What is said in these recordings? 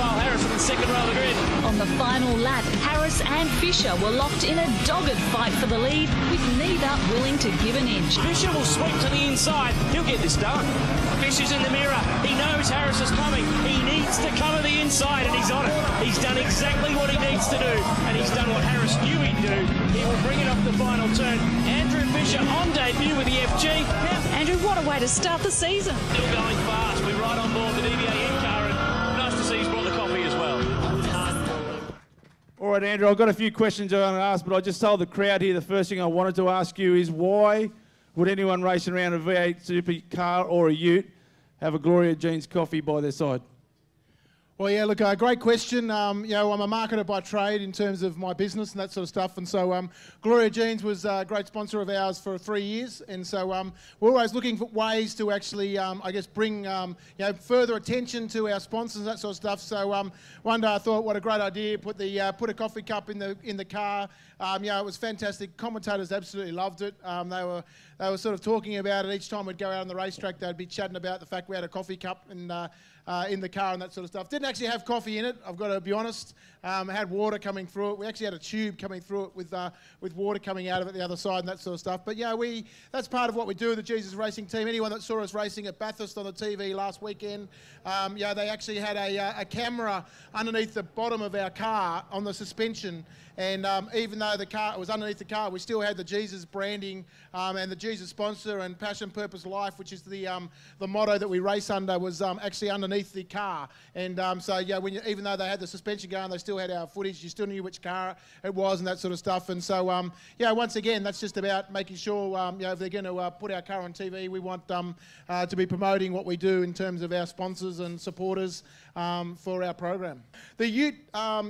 Kyle Harris in the second row of the grid. On the final lap, Harris and Fisher were locked in a dogged fight for the lead, with neither willing to give an inch. Fisher will sweep to the inside. He'll get this done. Fisher's in the mirror. He knows Harris is coming. He needs to cover the inside, and he's on it. He's done exactly what he needs to do, and he's done what Harris knew he'd do. He will bring it off the final turn. Andrew Fisher on debut with the FG. Andrew, what a way to start the season. Still going fast. We're right on board the DVA car, and nice to see he's brought the coffee as well. All right, Andrew, I've got a few questions I want to ask, but I just told the crowd here the first thing I wanted to ask you is why would anyone racing around a V8 supercar or a ute have a Gloria Jean's coffee by their side? Well, yeah, look, great question. You know, I'm a marketer by trade in terms of my business and that sort of stuff. And so Gloria Jean's was a great sponsor of ours for 3 years. And so we're always looking for ways to actually, I guess, bring, you know, further attention to our sponsors and that sort of stuff. So one day I thought, what a great idea, put a coffee cup in the car. You know, it was fantastic. Commentators absolutely loved it. They were sort of talking about it each time we'd go out on the racetrack. They'd be chatting about the fact we had a coffee cup in the car and that sort of stuff. Didn't actually have coffee in it, I've got to be honest. Had water coming through it. We actually had a tube coming through it with water coming out of it the other side and that sort of stuff. But yeah, that's part of what we do with the Jesus Racing team. Anyone that saw us racing at Bathurst on the TV last weekend, yeah, they actually had a camera underneath the bottom of our car on the suspension. And even though the car was underneath the car, we still had the Jesus branding and the Jesus sponsor and Passion, Purpose, Life, which is the motto that we race under, was actually underneath the car. And so, yeah, even though they had the suspension going, they still had our footage. You still knew which car it was and that sort of stuff. And so, yeah, once again, that's just about making sure, you know, if they're going to put our car on TV, we want to be promoting what we do in terms of our sponsors and supporters for our program. The ute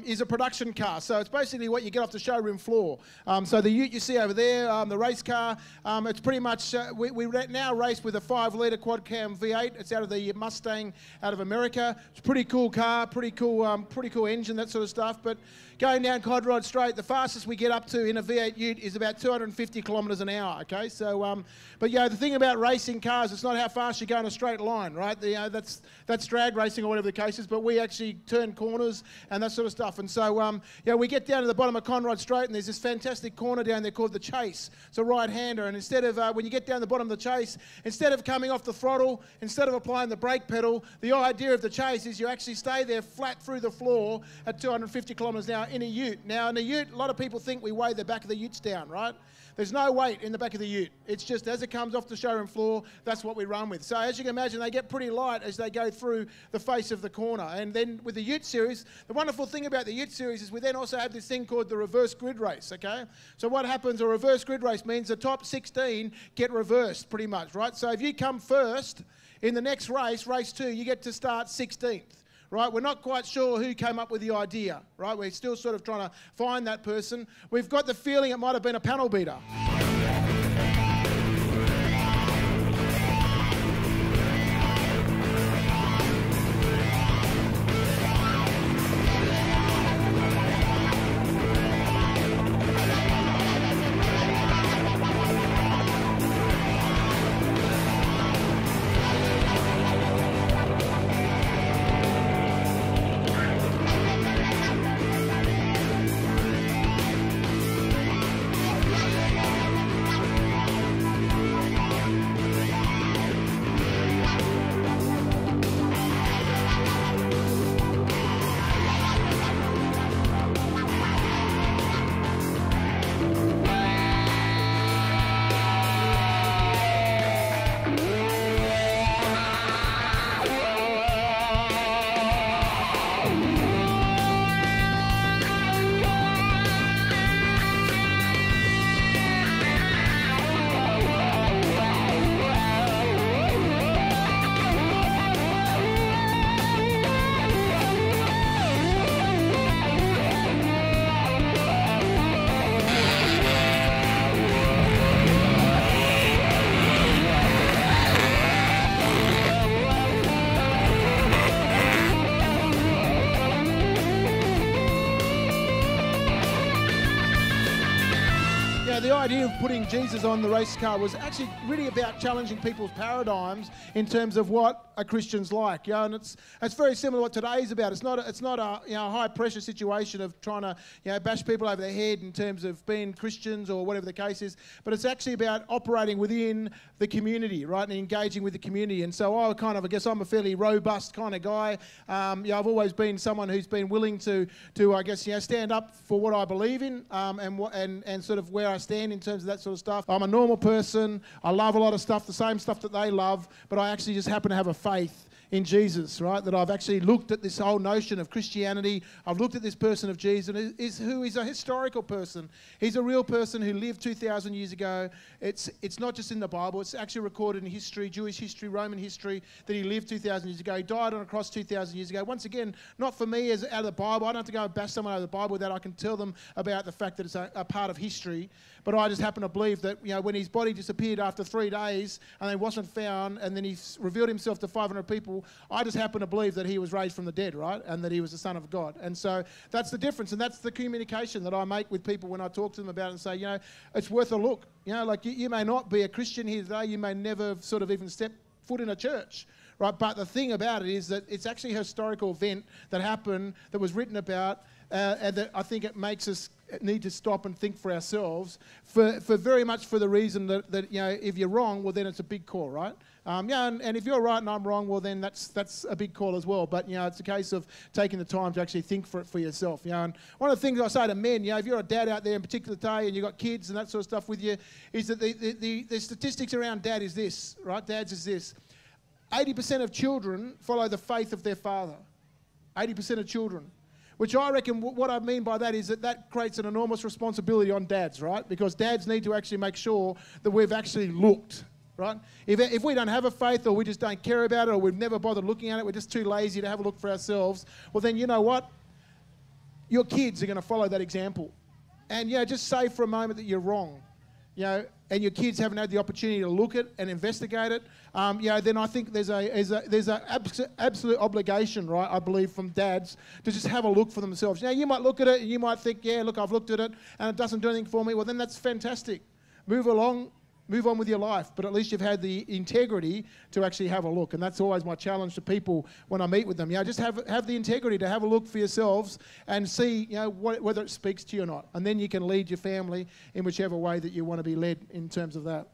is a production car, so it's basically what you get off the showroom floor. So the ute you see over there, the race car, it's pretty much, we now race with a 5-litre quad cam V8. It's out of the Mustang out of America. It's a pretty cool car, pretty cool engine, that sort of stuff. But going down Cod Rod Straight, the fastest we get up to in a V8 ute is about 250 kilometres an hour, okay? So, but yeah, the thing about racing cars, it's not how fast you go in a straight line, right? That's drag racing or whatever the case is, but we actually turn corners and that sort of stuff. And so, yeah, we get down to the bottom of Conrod Straight and there's this fantastic corner down there called the Chase. It's a right-hander, and instead of, when you get down the bottom of the Chase, instead of coming off the throttle, instead of applying the brake pedal, the idea of the Chase is you actually stay there flat through the floor at 250 kilometres an hour in a ute. Now, in a ute, a lot of people think we weigh the back of the utes down, right? There's no weight in the back of the ute. It's just as it comes off the showroom floor, that's what we run with. So as you can imagine, they get pretty light as they go through the face of the corner. And then with the ute series, the wonderful thing about the ute series is we then also have this thing called the reverse grid race, okay? So what happens, a reverse grid race means the top 16 get reversed pretty much, right? So if you come first in the next race, race 2, you get to start 16th. Right, we're not quite sure who came up with the idea, right? We're still sort of trying to find that person. We've got the feeling it might have been a panel beater. the idea of putting Jesus on the race car was actually really about challenging people's paradigms in terms of what a Christian's like. And it's very similar to what today's about. It's not a high pressure situation of trying to bash people over the head in terms of being Christians or whatever the case is, but it's actually about operating within the community, right, and engaging with the community. And so I guess I'm a fairly robust kind of guy. I've always been someone who's been willing to stand up for what I believe in, and sort of where I stand in terms of that sort of stuff. I'm a normal person. I love a lot of stuff, the same stuff that they love, but I actually just happen to have a faith in Jesus, right? That I've actually looked at this whole notion of Christianity. I've looked at this person of Jesus, who is a historical person. He's a real person who lived 2,000 years ago. It's not just in the Bible. It's actually recorded in history, Jewish history, Roman history, that he lived 2,000 years ago. He died on a cross 2,000 years ago. Once again, not for me as out of the Bible. I don't have to go and bash someone out of the Bible with that. I can tell them about the fact that it's a part of history. But I just happen to believe that, when his body disappeared after 3 days and then wasn't found, and then he revealed himself to 500 people, I just happen to believe that he was raised from the dead, right? And that he was the Son of God. And so that's the difference. And that's the communication that I make with people when I talk to them about it and say, it's worth a look. You may not be a Christian here today. You may never sort of even step foot in a church. Right, but the thing about it is that it's actually a historical event that happened, that was written about, and that I think it makes us need to stop and think for ourselves, for very much for the reason that if you're wrong, well then it's a big call, right? And if you're right and I'm wrong, well then that's a big call as well. But it's a case of taking the time to actually think for yourself. And one of the things I say to men, if you're a dad out there in particular today and you've got kids and that sort of stuff with you, is that the statistics around dad is this, right? Dads is this. 80% of children follow the faith of their father. 80% of children. Which I reckon, what I mean by that is that creates an enormous responsibility on dads, right? Because dads need to actually make sure that we've actually looked, right? If we don't have a faith, or we just don't care about it, or we've never bothered looking at it, we're just too lazy to have a look for ourselves, well then you know what? Your kids are going to follow that example. And just say for a moment that you're wrong. And your kids haven't had the opportunity to look at and investigate it, then I think there's an absolute obligation, right, I believe, from dads to just have a look for themselves. You might look at it and you might think, look, I've looked at it and it doesn't do anything for me. Well, then that's fantastic. Move on with your life, but at least you've had the integrity to actually have a look. And that's always my challenge to people when I meet with them. Just have the integrity to have a look for yourselves and see whether it speaks to you or not. And then you can lead your family in whichever way that you want to be led in terms of that.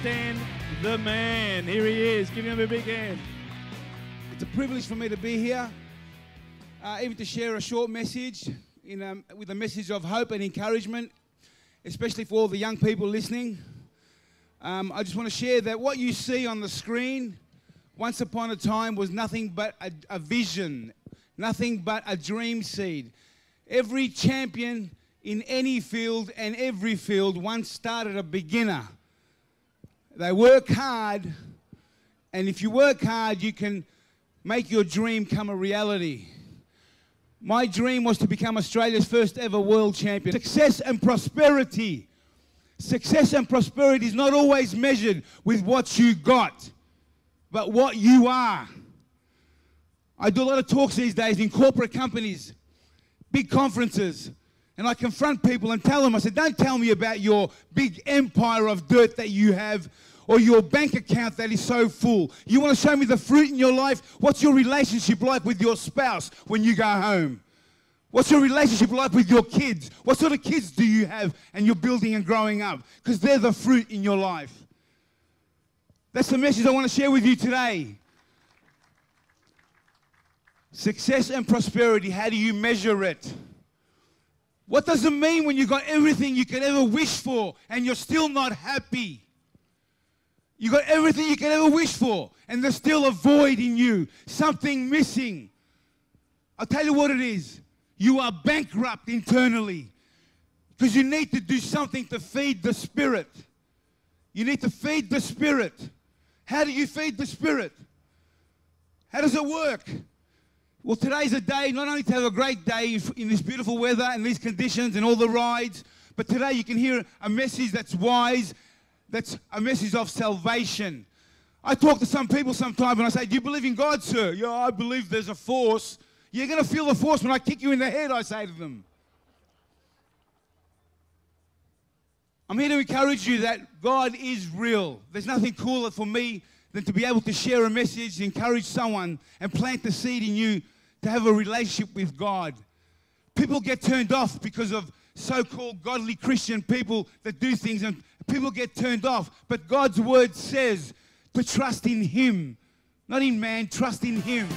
Stan the Man. Here he is. Give him a big hand. It's a privilege for me to be here, even to share a short message with a message of hope and encouragement, especially for all the young people listening. I just want to share that what you see on the screen, once upon a time, was nothing but a vision, nothing but a dream seed. Every champion in any field and every field once started a beginner. They work hard, and if you work hard, you can make your dream come a reality. My dream was to become Australia's first ever world champion. Success and prosperity. Success and prosperity is not always measured with what you got, but what you are. I do a lot of talks these days in corporate companies, big conferences, and I confront people and tell them, I said, don't tell me about your big empire of dirt that you have or your bank account that is so full. You want to show me the fruit in your life? What's your relationship like with your spouse when you go home? What's your relationship like with your kids? What sort of kids do you have and you're building and growing up? Because they're the fruit in your life. That's the message I want to share with you today. Success and prosperity, how do you measure it? What does it mean when you've got everything you could ever wish for and you're still not happy? You've got everything you could ever wish for and there's still a void in you, something missing. I'll tell you what it is. You are bankrupt internally because you need to do something to feed the spirit. You need to feed the spirit. How do you feed the spirit? How does it work? Well, today's a day not only to have a great day in this beautiful weather and these conditions and all the rides, but today you can hear a message that's wise, that's a message of salvation. I talk to some people sometimes and I say, do you believe in God, sir? Yeah, I believe there's a force. You're going to feel the force when I kick you in the head, I say to them. I'm here to encourage you that God is real. There's nothing cooler for me than to be able to share a message, encourage someone, and plant the seed in you to have a relationship with God. People get turned off because of so-called godly Christian people that do things, and people get turned off. But God's word says to trust in Him, not in man, trust in Him.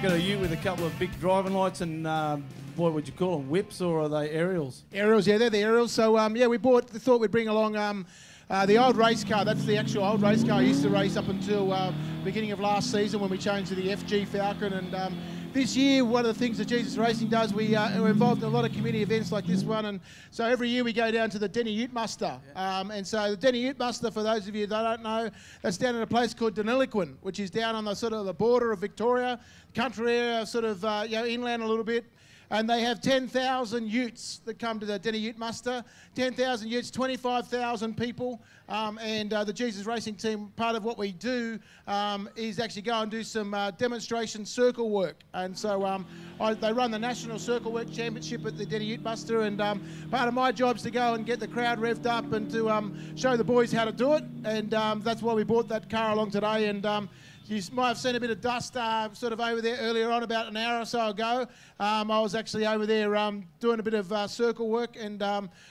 Got a ute with a couple of big driving lights and what would you call them, whips, or are they aerials? Aerials, yeah, they're the aerials. So, yeah, we thought we'd bring along the old race car. That's the actual old race car I used to race up until beginning of last season when we changed to the FG Falcon. And this year, one of the things that Jesus Racing does, we're involved in a lot of community events like this one. And so every year we go down to the Denny Ute Muster. And so the Denny Ute Muster, for those of you that don't know, that's down in a place called Deniliquin, which is down on the sort of the border of Victoria, country area, sort of inland a little bit. And they have 10,000 utes that come to the Denny Ute Muster. 10,000 utes, 25,000 people. And the Jesus Racing team, part of what we do is actually go and do some demonstration circle work. And so they run the National Circle Work Championship at the Denny Ute Muster. And part of my job is to go and get the crowd revved up and to show the boys how to do it. And that's why we brought that car along today. And you might have seen a bit of dust sort of over there earlier on, about an hour or so ago. I was actually over there doing a bit of circle work and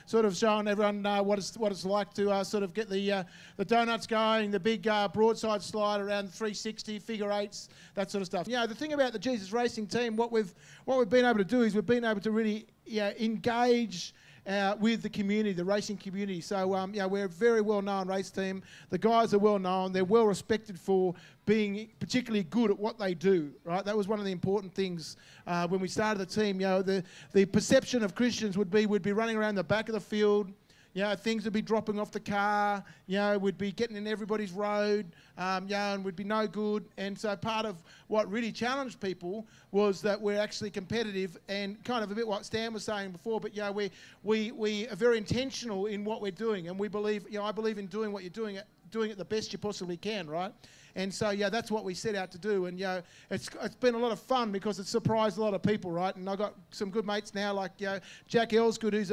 sort of showing everyone what it's like to sort of get the donuts going, the big broadside slide around 360, figure eights, that sort of stuff. You know, the thing about the Jesus Racing team, what we've been able to do is we've been able to really engage with the community, the racing community. So, you know, we're a very well-known race team. The guys are well-known. They're well-respected for being particularly good at what they do, right? That was one of the important things when we started the team. You know, the perception of Christians would be we'd be running around the back of the field. You know, things would be dropping off the car, you know, we'd be getting in everybody's road, you know, and we'd be no good. And so part of what really challenged people was that we're actually competitive and kind of a bit what Stan was saying before, but, you know, we are very intentional in what we're doing. And we believe, you know, I believe in doing what you're doing it the best you possibly can, right? And so, yeah, that's what we set out to do. And, you know, it's been a lot of fun because it's surprised a lot of people, right? And I've got some good mates now, like, you know, Jack Elsgood, who's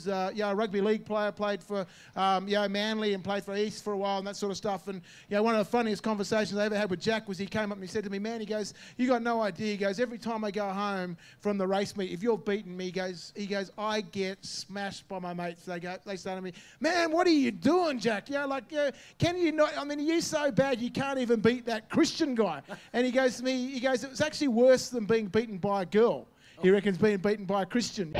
a rugby league player, played for, you know, Manly and played for East for a while and that sort of stuff. And, you know, one of the funniest conversations I ever had with Jack was he came up and he said to me, man, he goes, you got no idea. He goes, every time I go home from the race meet, if you're beating me, he goes, I get smashed by my mates. They say to me, man, what are you doing, Jack? You know, like, you know, can you not, I mean, are you so bad you can't even beat that Christian guy? And he goes to me, he goes, it was actually worse than being beaten by a girl. He reckons being beaten by a Christian.